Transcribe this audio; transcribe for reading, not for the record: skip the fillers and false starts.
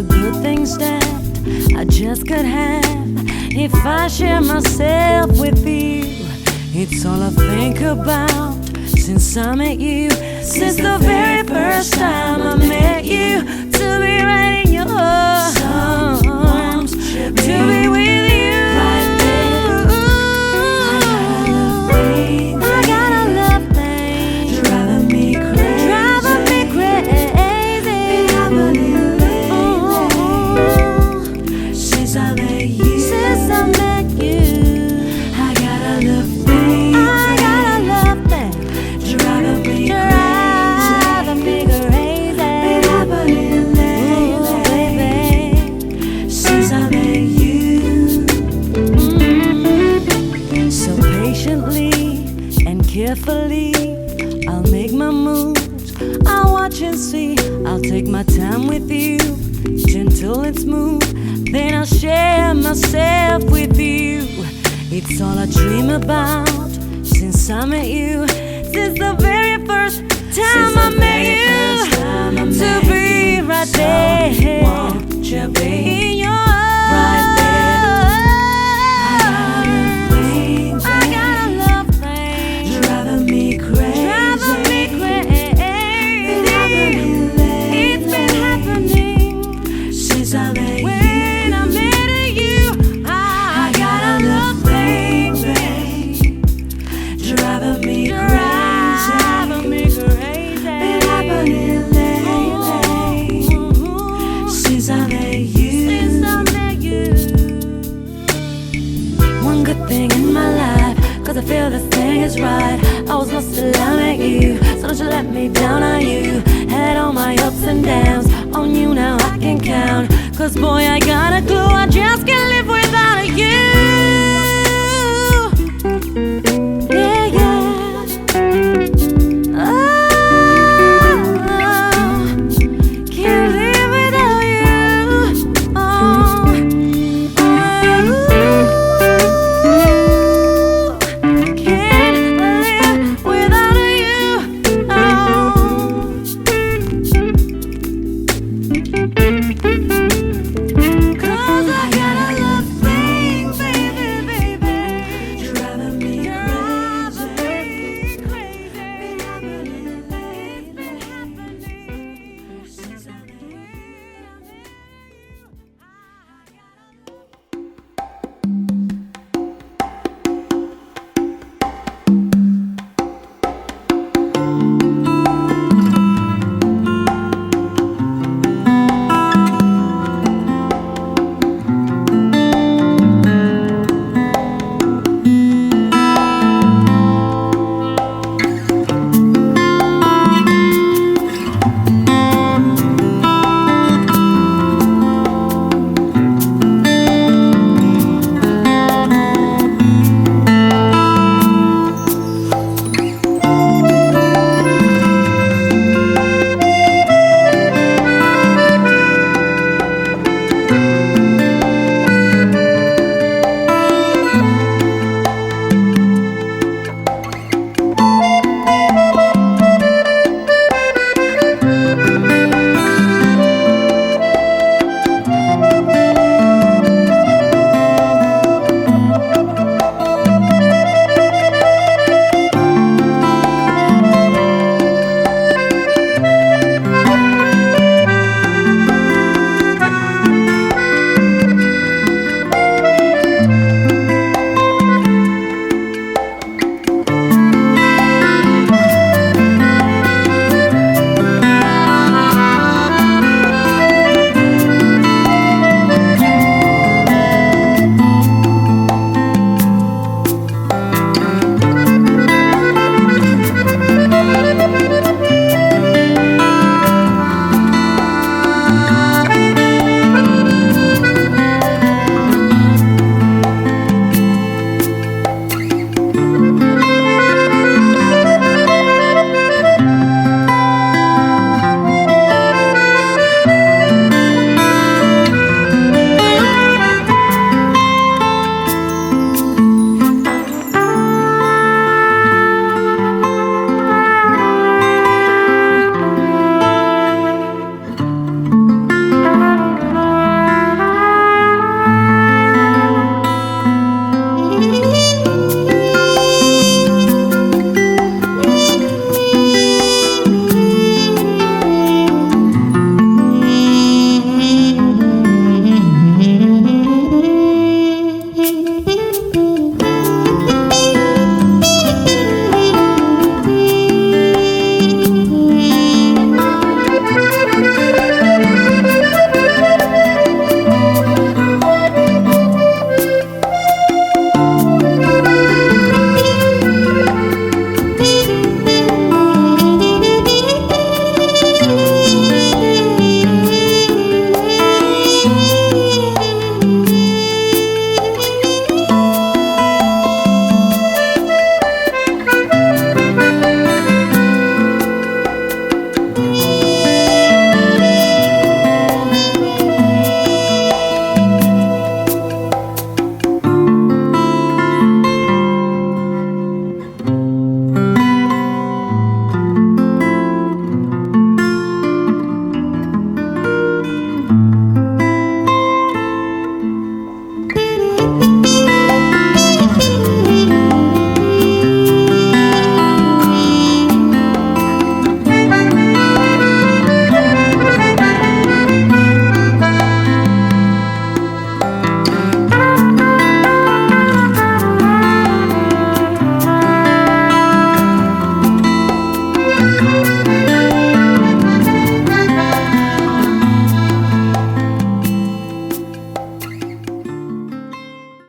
the good things that I just could have if I share myself with you. It's all I think about since I met you. Since the very first time I met you, to be right in your arms, to be with you. Carefully, I'll make my moves. I'll watch and see. I'll take my time with you, gentle and smooth. Then I'll share myself with you. It's all I dream about since I met you. Since the very first time I met you, to be right there, won't you be in your arms, right there. I feel this thing is right. I was lost till I met you, so don't you let me down on you. Had all my ups and downs, on you now I can count. Cause boy, I got a clue, I just can't live